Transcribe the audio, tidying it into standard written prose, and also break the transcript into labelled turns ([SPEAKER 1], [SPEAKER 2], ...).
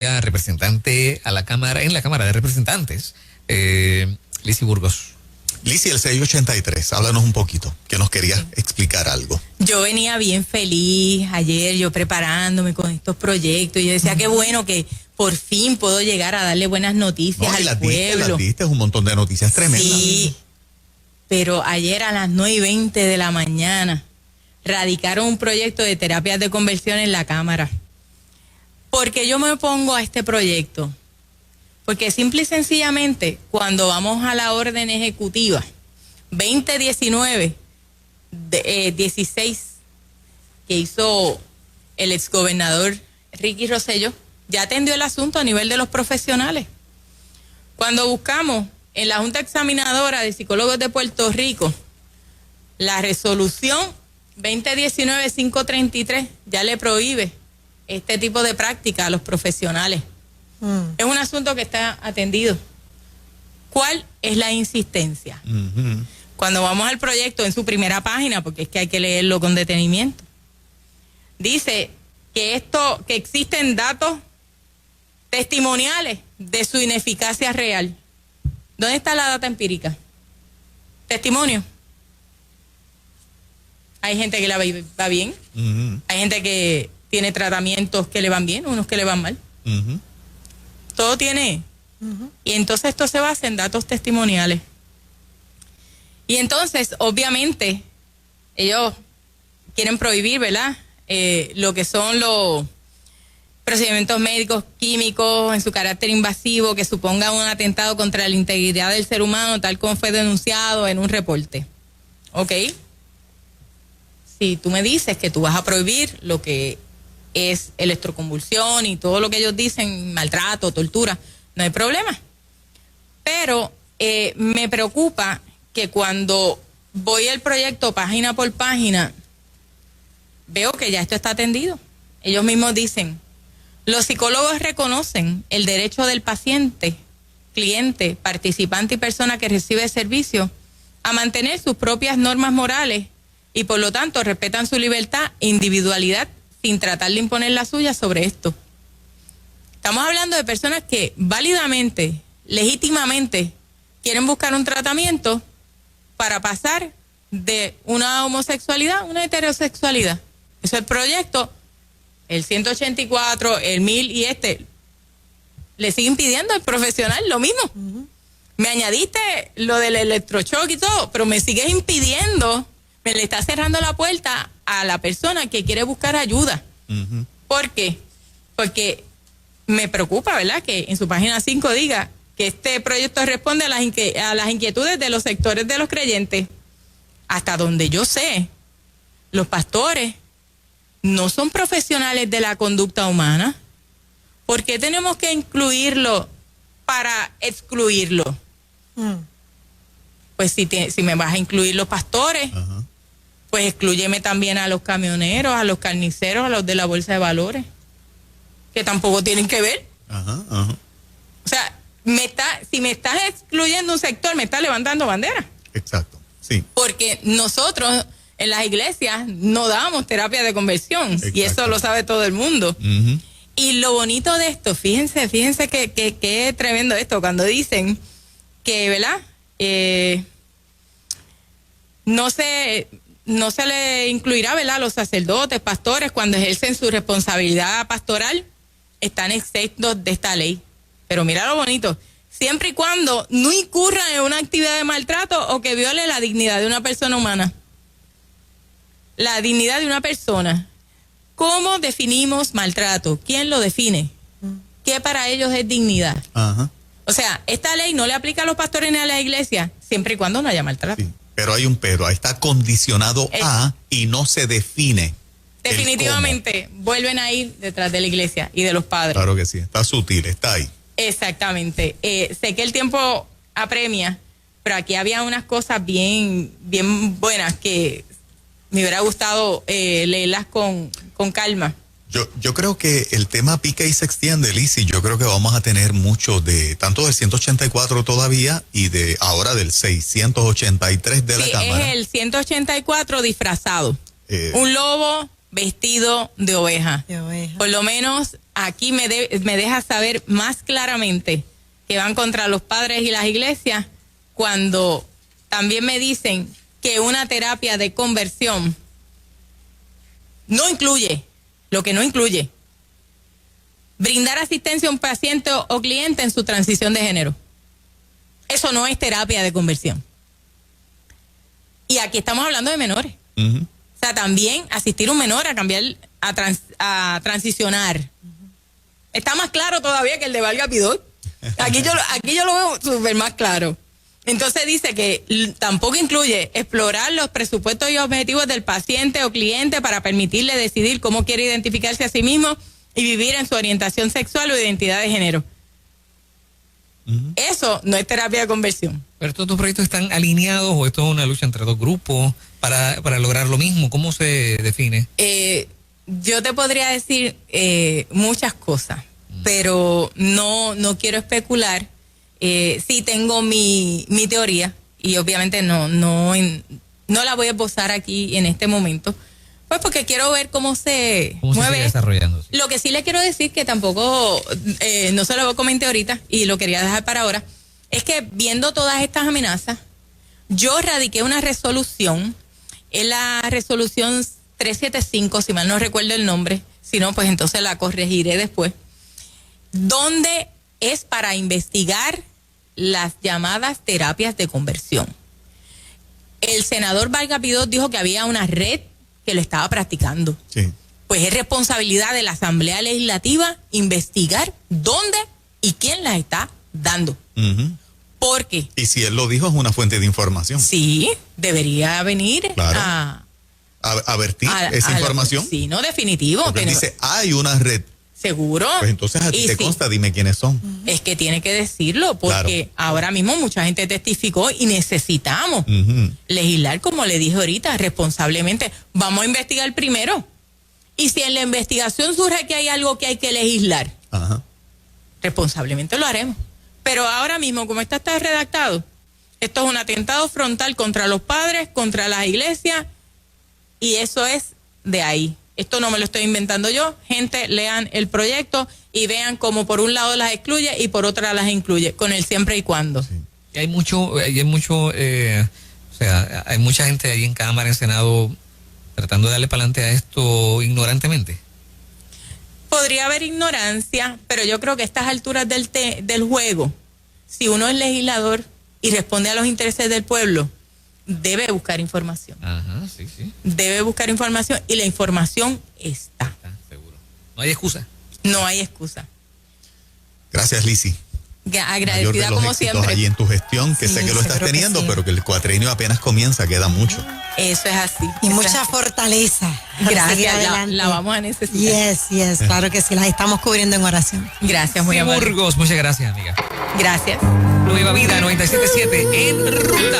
[SPEAKER 1] representante a la Cámara, en la Cámara de Representantes, Lizy Burgos.
[SPEAKER 2] Lizy, el 683, háblanos un poquito, que nos querías explicar algo.
[SPEAKER 3] Yo venía bien feliz ayer, yo preparándome con estos proyectos, y yo decía, qué bueno que por fin puedo llegar a darle buenas noticias al pueblo.
[SPEAKER 2] Las diste, un montón de noticias tremendas.
[SPEAKER 3] Sí, pero ayer a las 9:20 de la mañana radicaron un proyecto de terapias de conversión en la Cámara. ¿Por qué yo me opongo a este proyecto? Porque simple y sencillamente, cuando vamos a la orden ejecutiva 2019, 16, que hizo el exgobernador Ricky Rosselló, ya atendió el asunto a nivel de los profesionales. Cuando buscamos en la Junta Examinadora de Psicólogos de Puerto Rico, la resolución 2019-533 ya le prohíbe este tipo de práctica a los profesionales. Es un asunto que está atendido. ¿Cuál es la insistencia? Cuando vamos al proyecto en su primera página, porque es que hay que leerlo con detenimiento, dice que que existen datos testimoniales de su ineficacia real. ¿Dónde está la data empírica? Testimonio. Hay gente que la va bien, hay gente que tiene tratamientos que le van bien, unos que le van mal. Todo tiene. Y entonces esto se basa en datos testimoniales. Y entonces, obviamente, ellos quieren prohibir, ¿verdad? Lo que son los procedimientos médicos químicos en su carácter invasivo que suponga un atentado contra la integridad del ser humano, tal como fue denunciado en un reporte. ¿Ok? Si tú me dices que tú vas a prohibir lo que es electroconvulsión y todo lo que ellos dicen, maltrato, tortura, no hay problema. Pero me preocupa que cuando voy al proyecto página por página, veo que ya esto está atendido. Ellos mismos dicen, los psicólogos reconocen el derecho del paciente, cliente, participante y persona que recibe servicio a mantener sus propias normas morales y por lo tanto respetan su libertad e individualidad sin tratar de imponer la suya sobre esto. Estamos hablando de personas que válidamente, legítimamente, quieren buscar un tratamiento para pasar de una homosexualidad a una heterosexualidad. Eso es el proyecto, el 184, el 1000 y le siguen pidiendo al profesional lo mismo. Me añadiste lo del electroshock y todo, pero me sigues impidiendo, me le está cerrando la puerta a la persona que quiere buscar ayuda. ¿Por qué? Porque me preocupa, ¿verdad?, que en su página 5 diga que este proyecto responde a las inquietudes de los sectores de los creyentes. Hasta donde yo sé, los pastores no son profesionales de la conducta humana. ¿Por qué tenemos que incluirlo para excluirlo? Pues si me vas a incluir los pastores, pues exclúyeme también a los camioneros, a los carniceros, a los de la bolsa de valores, que tampoco tienen que ver. O sea, si me estás excluyendo un sector, me estás levantando bandera.
[SPEAKER 2] Exacto, sí.
[SPEAKER 3] Porque nosotros en las iglesias no damos terapia de conversión. Exacto. Y eso lo sabe todo el mundo. Y lo bonito de esto, fíjense que es tremendo esto, cuando dicen que, ¿verdad?, no se le incluirá, ¿verdad?, a los sacerdotes, pastores, cuando ejercen su responsabilidad pastoral, están exentos de esta ley. Pero mira lo bonito, siempre y cuando no incurran en una actividad de maltrato o que viole la dignidad de una persona humana. La dignidad de una persona. ¿Cómo definimos maltrato? ¿Quién lo define? ¿Qué para ellos es dignidad? O sea, esta ley no le aplica a los pastores ni a la iglesia, siempre y cuando no haya maltrato.
[SPEAKER 2] Sí, pero hay un pero, está condicionado a y no se define.
[SPEAKER 3] Definitivamente vuelven a ir detrás de la iglesia y de los padres.
[SPEAKER 2] Claro que sí, está sutil, está ahí.
[SPEAKER 3] Exactamente. Sé que el tiempo apremia, pero aquí había unas cosas bien buenas que me hubiera gustado leerlas con calma.
[SPEAKER 2] Yo creo que el tema pica y se extiende, Lizy. Yo creo que vamos a tener mucho tanto del 184 todavía y de ahora del 683 de la Cámara.
[SPEAKER 3] Es el 184 disfrazado. Un lobo vestido de oveja.
[SPEAKER 4] De oveja.
[SPEAKER 3] Por lo menos aquí me deja saber más claramente que van contra los padres y las iglesias cuando también me dicen que una terapia de conversión no incluye, lo que no incluye, brindar asistencia a un paciente o cliente en su transición de género. Eso no es terapia de conversión. Y aquí estamos hablando de menores.
[SPEAKER 2] Ujú.
[SPEAKER 3] O sea, también asistir a un menor a cambiar, a transicionar. Está más claro todavía que el de Valga Pidot. Aquí yo lo veo súper más claro. Entonces dice que tampoco incluye explorar los presupuestos y objetivos del paciente o cliente para permitirle decidir cómo quiere identificarse a sí mismo y vivir en su orientación sexual o identidad de género.
[SPEAKER 2] Ujú.
[SPEAKER 3] Eso no es terapia de conversión.
[SPEAKER 1] Pero estos dos proyectos están alineados o esto es una lucha entre dos grupos para lograr lo mismo. ¿Cómo se define?
[SPEAKER 3] Yo te podría decir muchas cosas, pero no quiero especular. Sí tengo mi teoría y obviamente no la voy a esbozar aquí en este momento, pues porque quiero ver cómo se mueve.
[SPEAKER 1] Sigue desarrollando?
[SPEAKER 3] Lo que sí le quiero decir, que tampoco, no se lo comenté ahorita y lo quería dejar para ahora, es que viendo todas estas amenazas, yo radiqué una resolución, en la resolución 375, si mal no recuerdo el nombre, si no, pues entonces la corregiré después, donde es para investigar las llamadas terapias de conversión. El senador Valga Pidot dijo que había una red que lo estaba practicando.
[SPEAKER 2] Sí.
[SPEAKER 3] Pues es responsabilidad de la Asamblea Legislativa investigar dónde y quién las está dando.
[SPEAKER 2] Ujú.
[SPEAKER 3] Porque
[SPEAKER 2] Y si él lo dijo, es una fuente de información.
[SPEAKER 3] sí, debería venir
[SPEAKER 2] Claro. A vertir esa información.
[SPEAKER 3] Sí, no, definitivo.
[SPEAKER 2] Porque él
[SPEAKER 3] que no-
[SPEAKER 2] dice, hay una red.
[SPEAKER 3] seguro.
[SPEAKER 2] Pues entonces a ti
[SPEAKER 3] Y
[SPEAKER 2] te
[SPEAKER 3] sí,
[SPEAKER 2] consta, dime quiénes son.
[SPEAKER 3] es que tiene que decirlo, porque ahora mismo mucha gente testificó y necesitamos
[SPEAKER 2] Ujú.
[SPEAKER 3] legislar, como le dije ahorita, responsablemente. Vamos a investigar primero. Y si en la investigación surge que hay algo que hay que legislar,
[SPEAKER 2] Ajá.
[SPEAKER 3] responsablemente lo haremos. Pero ahora mismo, como está redactado, esto es un atentado frontal contra los padres, contra las iglesias, y eso es de ahí. Esto no me lo estoy inventando yo. Gente, lean el proyecto y vean cómo por un lado las excluye y por otra las incluye, con el siempre y cuando.
[SPEAKER 2] Sí.
[SPEAKER 1] Y hay mucho, o sea, hay mucha gente ahí en Cámara, en Senado, tratando de darle para adelante a esto ignorantemente.
[SPEAKER 3] Podría haber ignorancia, pero yo creo que a estas alturas del juego, si uno es legislador y responde a los intereses del pueblo, debe buscar información.
[SPEAKER 1] Ajá, sí.
[SPEAKER 3] Debe buscar información y la información está.
[SPEAKER 1] Está seguro. No hay excusa.
[SPEAKER 3] No hay excusa.
[SPEAKER 2] Gracias, Lizzy. Mayor de
[SPEAKER 3] Agradecida
[SPEAKER 2] los
[SPEAKER 3] como
[SPEAKER 2] éxitos
[SPEAKER 3] siempre.
[SPEAKER 2] allí en tu gestión, que
[SPEAKER 4] Sí,
[SPEAKER 2] sé que lo estás
[SPEAKER 4] seguro que
[SPEAKER 2] teniendo,
[SPEAKER 4] sí.
[SPEAKER 2] pero que el cuatrienio apenas comienza, queda mucho.
[SPEAKER 3] Eso es así.
[SPEAKER 4] Y
[SPEAKER 3] eso es
[SPEAKER 4] mucha
[SPEAKER 3] así.
[SPEAKER 4] fortaleza. para seguir
[SPEAKER 3] Gracias,
[SPEAKER 4] adelante.
[SPEAKER 3] la vamos a necesitar.
[SPEAKER 4] Yes, claro que sí, las estamos cubriendo en oración.
[SPEAKER 3] Gracias, muy
[SPEAKER 1] Lizy
[SPEAKER 3] amable.
[SPEAKER 1] Burgos, muchas gracias, amiga.
[SPEAKER 3] Gracias.
[SPEAKER 1] Nueva Vida 97.7 en ruta.